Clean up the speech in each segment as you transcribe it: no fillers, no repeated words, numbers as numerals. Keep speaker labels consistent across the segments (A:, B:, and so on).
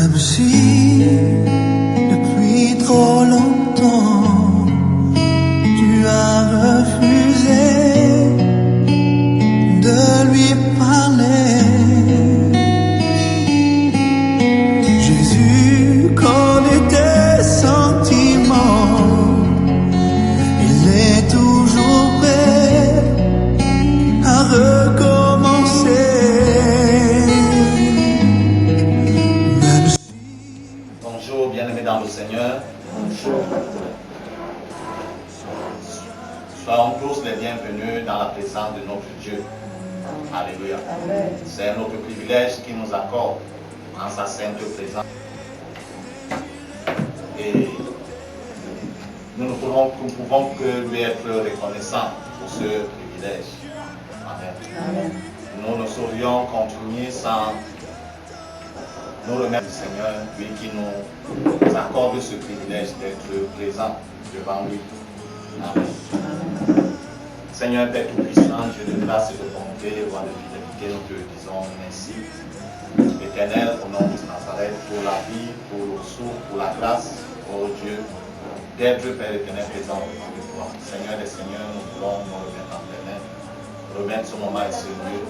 A: Même si depuis trop longtemps tu as refusé de lui parler, Jésus connaît tes sentiments, il est toujours prêt à recommencer.
B: Bonjour, bien-aimés dans le Seigneur. Bonjour. Soyons tous les bienvenus dans la présence de notre Dieu. Alléluia. C'est notre privilège qui nous accorde en sa sainte présence. Et nous ne pouvons que lui être reconnaissants pour ce privilège. Amen. Amen. Nous ne saurions continuer sans nous remercier du Seigneur, lui qui nous accorde ce privilège d'être présent devant lui. Amen. Seigneur Père Tout-Puissant, Dieu de grâce et de bonté, roi de fidélité, nous te disons merci. Éternel, au nom de Nazareth, pour la vie, pour le souffle, pour la grâce, oh Dieu, d'être Père éternel présent devant toi. Seigneur des Seigneurs, nous voulons nous remettre en tes mains, remettre ce moment et ce lieu,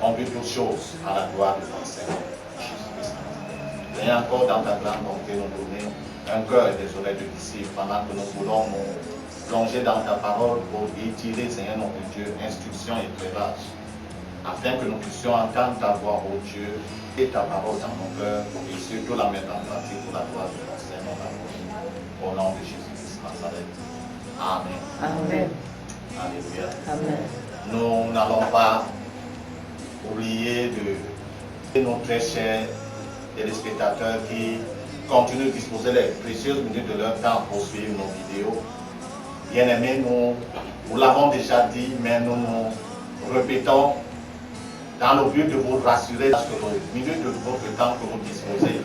B: conduire toutes choses à la gloire de ton Seigneur. Et encore dans ta grande bonté, nous donner un cœur et des oreilles de disciples pendant que nous voulons nous plonger dans ta parole pour y tirer, Seigneur notre Dieu, instruction et éclairage, afin que nous puissions entendre ta voix, ô Dieu, et ta parole dans nos cœurs, et surtout la mettre en pratique pour la gloire de ton Seigneur. Au nom de Jésus-Christ Nazareth. Amen.
C: Amen.
B: Alléluia.
C: Amen.
B: Nous n'allons pas oublier de nos très chers téléspectateurs qui continuent de disposer les précieuses minutes de leur temps pour suivre nos vidéos. Bien-aimés, nous l'avons déjà dit, mais nous nous répétons dans le but de vous rassurer que les minutes de votre temps que vous disposez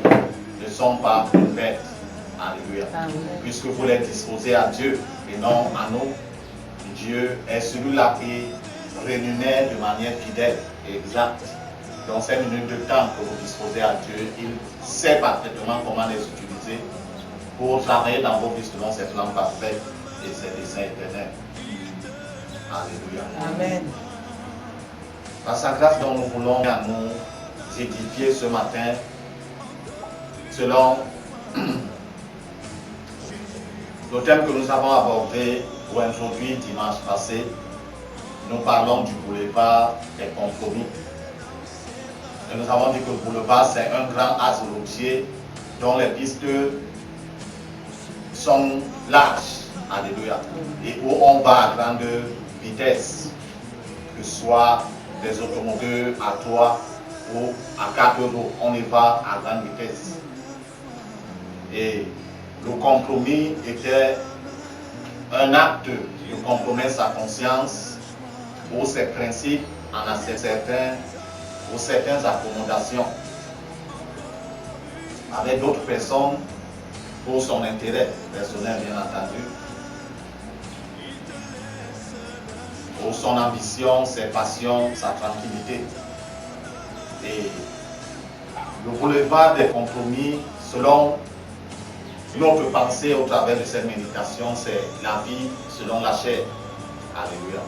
B: ne sont pas une bête. Alléluia. Amen. Puisque vous les disposez à Dieu et non à nous. Dieu est celui-là qui rémunère de manière fidèle et exacte. Dans ces minutes de temps que vous disposez à Dieu, il sait parfaitement comment les utiliser pour travailler dans vos vies selon ses plans parfaits et ses desseins éternels. Alléluia.
C: Amen.
B: Par sa grâce dont nous voulons nous édifier ce matin, selon le thème que nous avons abordé ou introduit dimanche passé, nous parlons du boulevard des compromis. Et nous avons dit que le boulevard, c'est un grand axe routier dont les pistes sont larges. Alléluia. Et où on va à grande vitesse, que ce soit des automobiles à 3 ou à 4 roues, on y va à grande vitesse. Et le compromis était un acte de compromettre sa conscience ou ses principes en certaines accommodations avec d'autres personnes pour son intérêt personnel, bien entendu, pour son ambition, ses passions, sa tranquillité. Et le boulevard des compromis, selon notre pensée au travers de cette méditation, c'est la vie selon la chair. Alléluia.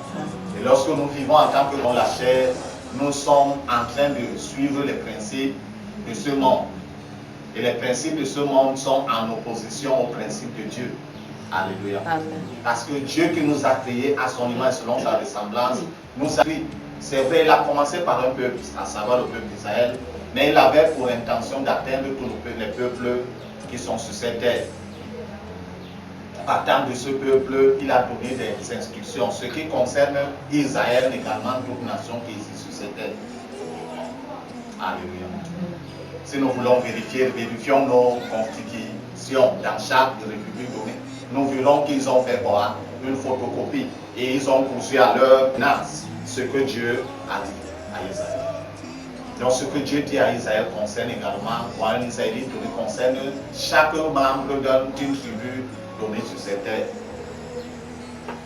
B: Et lorsque nous vivons en tant que dans la chair, nous sommes en train de suivre les principes de ce monde. Et les principes de ce monde sont en opposition aux principes de Dieu. Alléluia. Amen. Parce que Dieu qui nous a créés à son image selon sa ressemblance, nous a créés. C'est vrai, il a commencé par un peuple, à savoir le peuple d'Israël, mais il avait pour intention d'atteindre tous les peuples qui sont sur cette terre. Partant de ce peuple, il a donné des instructions, ce qui concerne Israël, également toute nation qui est ici sur cette terre. Alléluia. Si nous voulons vérifions nos constitutions dans chaque république donnée. Nous voulons qu'ils ont fait voir une photocopie et ils ont poussé à leur menace ce que Dieu a dit à Israël. Donc ce que Dieu dit à Israël concerne également, ou à un Israélite concerne chaque membre d'une tribu donnée sur cette terre.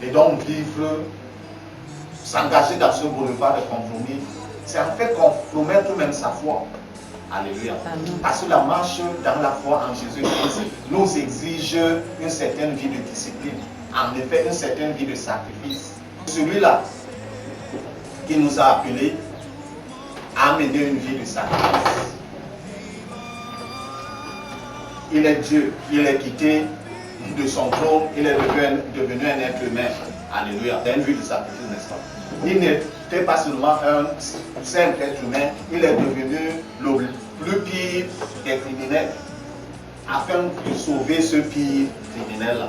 B: Et donc vivre, s'engager dans ce boulevard de compromis, c'est en fait compromettre même sa foi. Alléluia.
C: Amen.
B: Parce que la marche dans la foi en Jésus-Christ nous exige une certaine vie de discipline. En effet, une certaine vie de sacrifice. Celui-là qui nous a appelés a mené une vie de sacrifice. Il est Dieu, il est quitté de son trône, il est devenu un être humain. Alléluia. C'est une vie de sacrifice, n'est-ce pas? Il n'était pas seulement un simple être humain, il est devenu le plus pire des criminels. Afin de sauver ce pire criminel-là,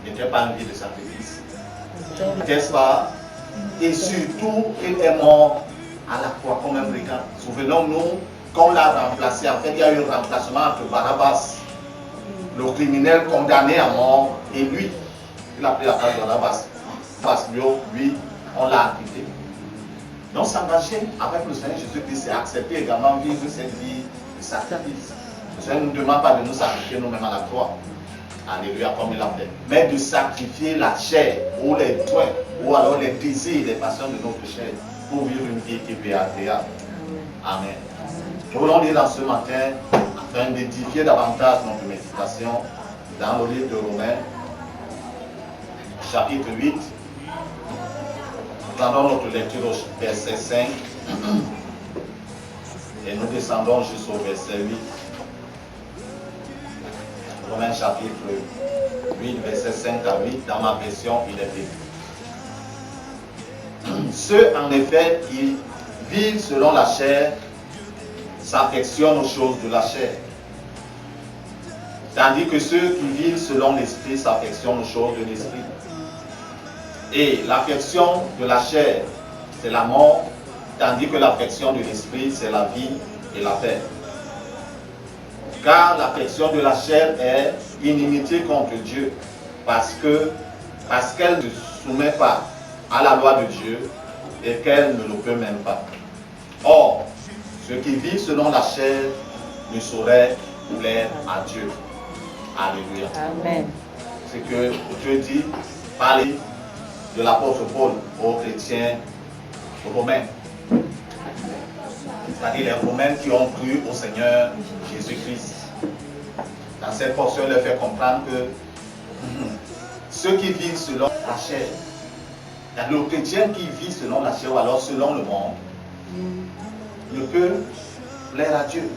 B: il n'était pas une vie de sacrifice. N'est-ce pas? Et surtout, il est mort à la croix comme un brigand. Souvenons-nous qu'on l'a remplacé. En fait, il y a eu un remplacement entre Barabbas, le criminel condamné à mort, et lui. Il a pris la place de Barabbas. Parce que lui, on l'a acquitté. Donc s'engager avec le Seigneur Jésus-Christ, c'est accepter également vivre cette vie de sacrifice. Le Seigneur ne nous demande pas de nous sacrifier nous-mêmes à la croix. Alléluia, comme il l'a fait. Mais de sacrifier la chair, ou les soins, ou alors les désirs, les passions de notre chair, pour vivre une vie qui est agréable. Amen. Nous voulons lire dans ce matin, afin d'édifier davantage notre méditation, dans le livre de Romains, chapitre 8. Nous prenons notre lecture au verset 5 et nous descendons jusqu'au verset 8. Romains chapitre 8, verset 5 à 8, dans ma version, il est écrit. Ceux en effet qui vivent selon la chair s'affectionnent aux choses de la chair, tandis que ceux qui vivent selon l'esprit s'affectionnent aux choses de l'esprit. Et l'affection de la chair, c'est la mort, tandis que l'affection de l'esprit, c'est la vie et la paix. Car l'affection de la chair est inimitié contre Dieu, parce qu'elle ne se soumet pas à la loi de Dieu et qu'elle ne le peut même pas. Or, ceux qui vivent selon la chair ne sauraient plaire à Dieu. Alléluia.
C: Amen.
B: C'est que Dieu dit, parlez de l'apôtre Paul aux chrétiens romains. C'est-à-dire les Romains qui ont cru au Seigneur Jésus-Christ. Dans cette portion, il leur fait comprendre que ceux qui vivent selon la chair, le chrétien qui vit selon la chair ou alors selon le monde, ne peut plaire à Dieu.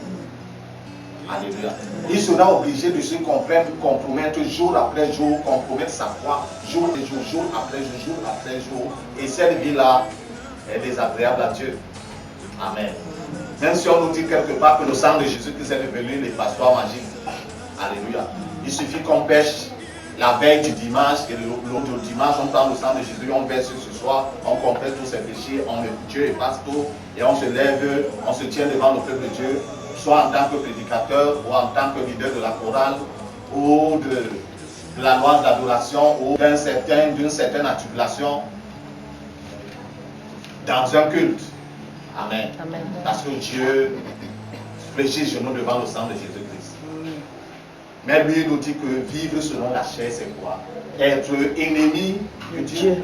B: Alléluia. Il sera obligé de se compromettre jour après jour, compromettre sa foi, jour après jour, jour après jour, jour après jour. Et cette vie-là est désagréable à Dieu. Amen. Même si on nous dit quelque part que le sang de Jésus-Christ est devenu les passoires magiques. Alléluia. Il suffit qu'on pêche la veille du dimanche et l'autre dimanche, on prend le sang de Jésus, on verse ce soir, on complète tous ses péchés, Dieu efface tout et on se lève, on se tient devant le peuple de Dieu, soit en tant que prédicateur ou en tant que leader de la chorale ou de la louange d'adoration ou d'une certaine articulation dans un culte. Amen.
C: Amen.
B: Parce que Dieu fléchit genoux devant le sang de Jésus-Christ. Mais lui nous dit que vivre selon la chair, c'est quoi? Être ennemi de Dieu.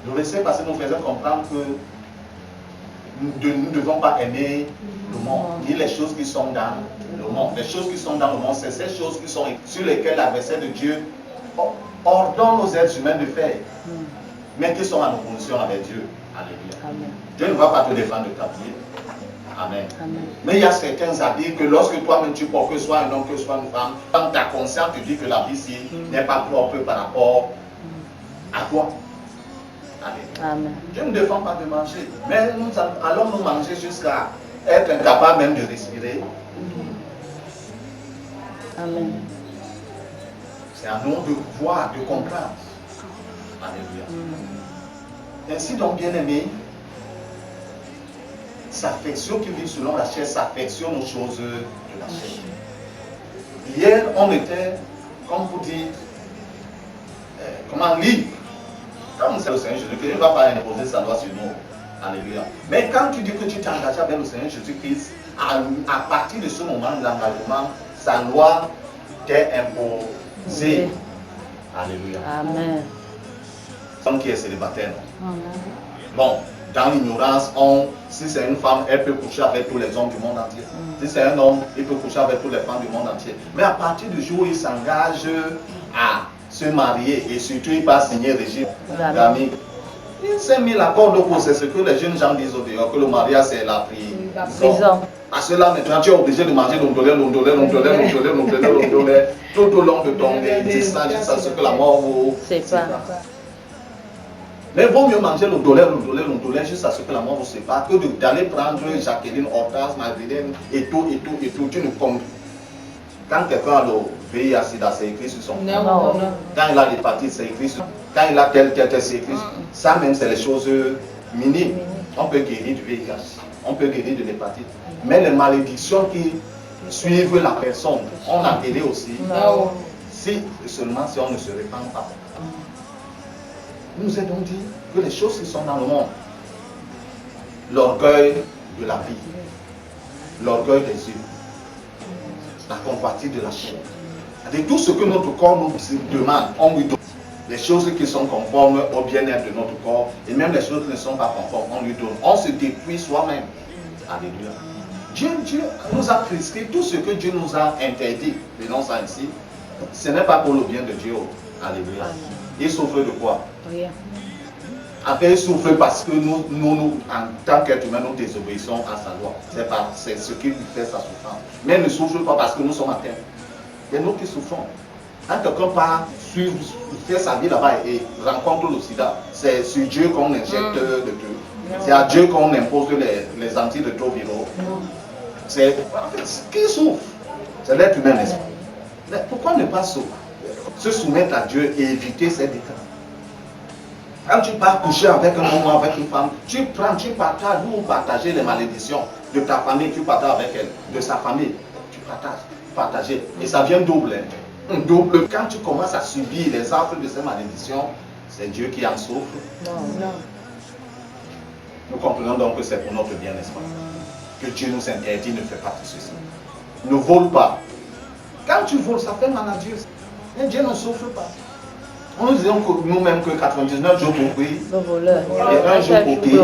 B: Le verset passé nous faisait comprendre que nous ne devons pas aimer le monde, ni les choses qui sont dans le monde. Les choses qui sont dans le monde, c'est ces choses qui sont sur lesquelles l'adversaire de Dieu ordonne aux êtres humains de faire, mais qui sont en opposition avec Dieu. Alléluia.
C: Amen.
B: Dieu ne va pas te défendre de ta vie. Amen.
C: Amen.
B: Mais il y a certains habits que lorsque toi-même tu portes, que ce soit un homme, que ce soit une femme, quand ta conscience te dit que la vie ci n'est pas propre par rapport à toi. Amen.
C: Amen.
B: Dieu ne défend pas de manger, mais nous allons nous manger jusqu'à être incapables même de respirer.
C: Amen.
B: C'est à nous de voir, de comprendre. Alléluia. Ainsi donc, bien-aimés, s'affectionne qui vit selon la chair, s'affectionne aux choses de la chair. Hier, on était, comme vous dites, libre. Comme c'est le Seigneur Jésus-Christ, il ne va pas imposer sa loi sur nous. Alléluia. Mais quand tu dis que tu t'engages avec le Seigneur Jésus-Christ, à partir de ce moment de l'engagement, sa loi t'est imposée. Alléluia.
C: Amen.
B: Comme qui est célibataire.
C: Amen.
B: Bon, dans l'ignorance, si c'est une femme, elle peut coucher avec tous les hommes du monde entier. Si c'est un homme, il peut coucher avec toutes les femmes du monde entier. Mais à partir du jour où il s'engage à se marier et surtout il va signer régime d'amis, il s'est mis la corde au cou. C'est ce que les jeunes gens disent au dehors, que le mariage c'est la prison. Parce que là maintenant tu es obligé de manger l'ondolé tout au long de ton existence jusqu'à ce que la mort vous sépare. Mais il vaut mieux manger l'ondolé jusqu'à ce que la mort vous sépare que d'aller prendre Jacqueline, Hortense, Marguerite et tout. Tu ne comptes. Quand quelqu'un a le VIH/SIDA, c'est écrit sur son corps. Quand il a l'hépatite, c'est écrit sur son corps. Quand il a tel, c'est écrit sur son corps. Ça même, c'est les choses minimes. On peut guérir du VIH, on peut guérir de l'hépatite. Mais les malédictions qui suivent la personne, on a guéri aussi. Si seulement si on ne se répand pas. Il nous est donc dit que les choses qui sont dans le monde, l'orgueil de la vie, l'orgueil des yeux, la convoitise de la chair, de tout ce que notre corps nous demande, on lui donne. Les choses qui sont conformes au bien-être de notre corps et même les choses qui ne sont pas conformes, on lui donne. On se détruit soi-même. Alléluia. Dieu nous a prescrit tout ce que Dieu nous a interdit. Venons ça ici. Ce n'est pas pour le bien de Dieu. Alléluia. Il souffre de quoi? Rien. Après, il souffre parce que nous en tant qu'être humain, nous désobéissons à sa loi. C'est ce qui lui fait sa souffrance. Mais il ne souffre pas parce que nous sommes atteints. C'est nous qui souffrons. Quand quelqu'un part suivre, fait sa vie là-bas et rencontre le sida, c'est sur Dieu qu'on injecte de tout. C'est à Dieu qu'on impose les antirétroviraux. C'est qui souffre? C'est l'être humain, n'est-ce pas? Mais pourquoi ne pas se soumettre à Dieu et éviter ces détails? Quand tu pars coucher avec un homme ou avec une femme, tu partages, vous partagez les malédictions de ta famille, tu partages avec elle, de sa famille, tu partages. Et ça vient double. Double. Quand tu commences à subir les affres de ces malédictions, c'est Dieu qui en souffre. Non. Nous comprenons donc que c'est pour notre bien, n'est-ce pas? Que Dieu nous interdit, ne fait pas tout ceci. Ne vole pas. Quand tu voles, ça fait mal à Dieu. Mais Dieu ne souffre pas. On nous disait nous-mêmes que 99 jours pour prier. Et un jour pour prier.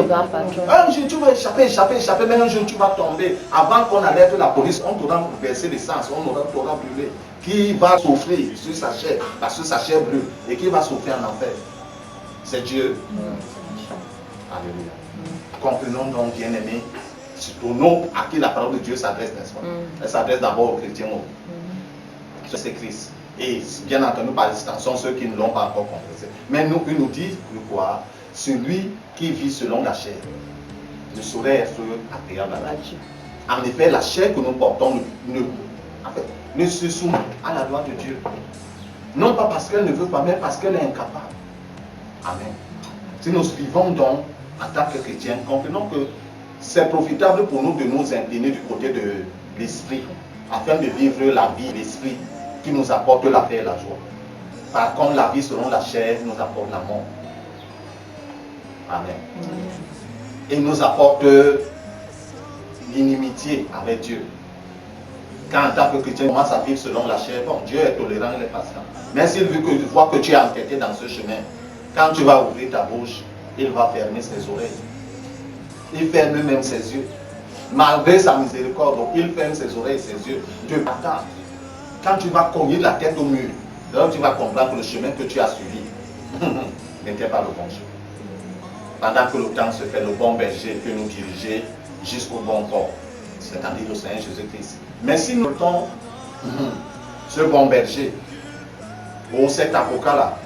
B: Un jour tu vas échapper, mais un jour tu vas tomber. Avant qu'on alerte la police, on t'aura versé l'essence, on t'aura brûlé. Qui va souffrir sur sa chair, parce que sa chair brûle, et qui va souffrir en enfer? C'est Dieu. Alléluia. Comprenons donc, bien-aimés, surtout nous à qui la parole de Dieu s'adresse, n'est-ce pas? Elle s'adresse d'abord aux chrétiens. C'est Christ. Et bien entendu, par extension, ceux qui ne l'ont pas encore compris. Mais nous, il nous dit que quoi? Celui qui vit selon la chair ne saurait être agréable à Dieu. En effet, la chair que nous portons ne se soumet à la loi de Dieu. Non pas parce qu'elle ne veut pas, mais parce qu'elle est incapable. Amen. Si nous vivons donc en tant que chrétiens, comprenons que c'est profitable pour nous de nous incliner du côté de l'esprit, afin de vivre la vie de l'esprit qui nous apporte la paix et la joie. Par contre, la vie selon la chair nous apporte la mort. Amen. Et nous apporte l'inimitié avec Dieu. Quand en tant que chrétien, on commence à vivre selon la chair, bon, Dieu est tolérant, il est patient. Mais s'il voit que tu es entêté dans ce chemin, quand tu vas ouvrir ta bouche, il va fermer ses oreilles. Il ferme même ses yeux. Malgré sa miséricorde, donc il ferme ses oreilles et ses yeux. Dieu attend. Quand tu vas cogner la tête au mur, alors tu vas comprendre que le chemin que tu as suivi n'était pas le bon chemin. Pendant que le temps se fait, le bon berger peut nous diriger jusqu'au bon port, c'est-à-dire le Seigneur Jésus-Christ. Mais si nous mettons ce bon berger, ou cet avocat-là,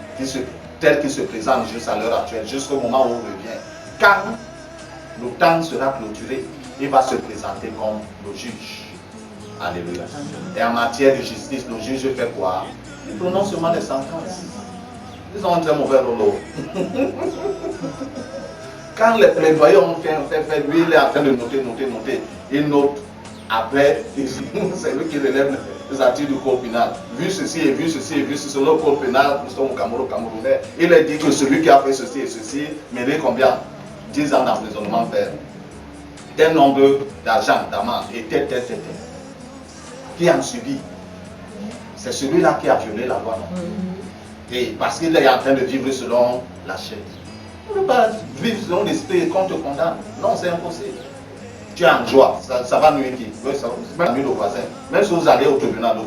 B: tel qu'il se présente juste à l'heure actuelle, jusqu'au moment où on revient, quand le temps sera clôturé, il va se présenter comme le juge. Alléluia. Et en matière de justice, le juge fait quoi? Il prononce seulement des sentences. Ils ont un très mauvais rôle. Quand les plaidoyers ont fait, lui il est en train de noter. Il note. Après, c'est lui qui relève les articles du code pénal. Vu ceci, sur le code pénal, nous sommes au Camerounais. Il a dit que celui qui a fait ceci et ceci mérite combien? 10 ans d'emprisonnement ferme. Tel nombre d'argent, d'amende, et tel. Qui en subit? C'est celui-là qui a violé la loi. Et parce qu'il est en train de vivre selon la chair. On ne peut pas vivre selon l'esprit et qu'on te condamne. Non, c'est impossible. Tu es en joie, ça va nuire qui? Oui, ça va nuire le voisin. Même si vous allez au tribunal, le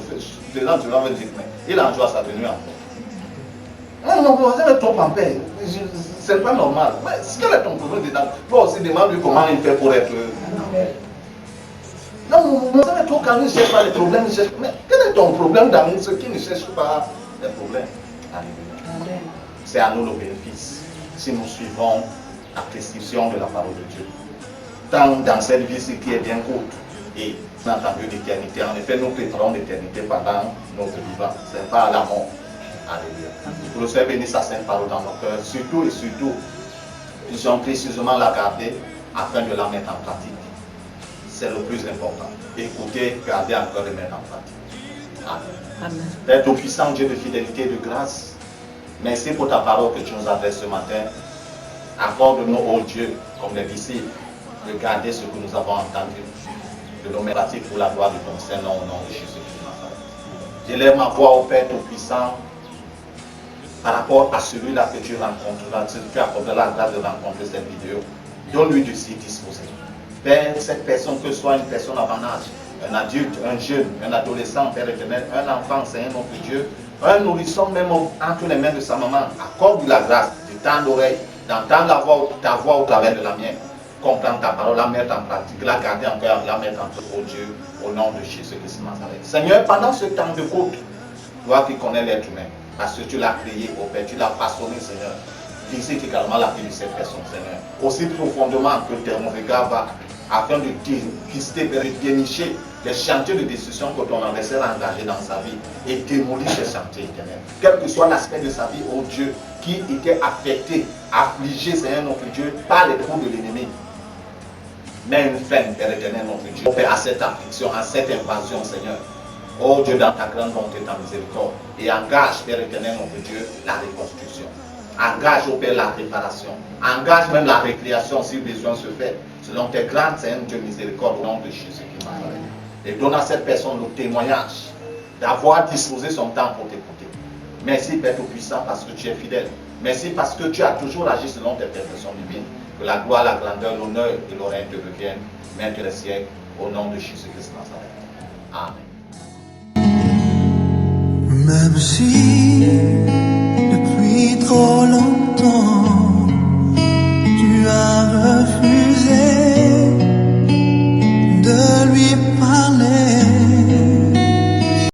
B: tribunal va dire, mais il est en joie, ça te nuit encore. Non, mon voisin est trop en paix. C'est pas normal. Mais quel est ton problème dedans? Toi aussi, demande-lui comment il fait pour être. Non, mon voisin est trop calme, il ne cherche pas les problèmes. Mais quel est ton problème d'amour? Ceux qui ne cherchent pas les problèmes. Alléluia. C'est à nous le bénéfice si nous suivons la prescription de la parole de Dieu. Tant dans cette vie qui est bien courte et on a entendu l'éternité. En effet, nous préparons l'éternité pendant notre vivant. Ce n'est pas à la mort. Alléluia. Que le Seigneur bénisse sa sainte parole dans nos cœurs. Surtout et surtout, puissions précisément la garder afin de la mettre en pratique. C'est le plus important. Écoutez, gardez encore et mettre en pratique. Amen. Amen. Père Tout-Puissant, Dieu de fidélité et de grâce, merci pour ta parole que tu nous adresses ce matin. Accorde-nous, ô Dieu, comme les disciples, de garder ce que nous avons entendu, de le mettre en pratique pour la gloire de ton Saint-Nom, au nom de Jésus-Christ. J'élève ma voix au Père Tout-Puissant par rapport à celui-là que tu rencontreras, tu accorderas la grâce de rencontrer cette vidéo. Donne-lui du site disposé. Père, cette personne, que ce soit une personne avant âge, un adulte, un jeune, un adolescent, Père éternel, un enfant, Seigneur notre Dieu, un nourrisson même entre les mains de sa maman, accorde-lui la grâce de tendre l'oreille, d'entendre ta voix au travers de la mienne, comprendre ta parole, la mettre en pratique, la garder en cœur, la mettre en pratique, au Dieu, au nom de Jésus-Christ Nazareth. Seigneur, pendant ce temps de côte, toi qui connais l'être humain, parce que tu l'as créé, au Père, tu l'as façonné, Seigneur, visite également la vie de cette personne, Seigneur, aussi profondément que ton regard va, afin de dépister, de dénicher les chantiers de destruction que ton adversaire a engagé dans sa vie et démolir ces chantiers éternels. Quel que soit l'aspect de sa vie, oh Dieu, qui était affecté, affligé, Seigneur notre Dieu, par les coups de l'ennemi. Mets une fin, Père éternel notre Dieu, Père, à cette affliction, à cette invasion, Seigneur. Oh Dieu, dans ta grande bonté et ta miséricorde, et engage, Père éternel notre Dieu, la reconstruction. Engage, au Père, la réparation. Engage même la récréation si besoin se fait, selon tes grandes Seigneur Dieu miséricorde, au nom de Jésus-Christ. Et donne à cette personne le témoignage d'avoir disposé son temps pour t'écouter. Merci Père Tout-Puissant parce que tu es fidèle. Merci parce que tu as toujours agi selon tes perfections divines. Que la gloire, la grandeur, l'honneur et l'oreille te reviennent, maintenant les siècles, au nom de Jésus-Christ Nazareth. Amen.
A: Même si depuis trop longtemps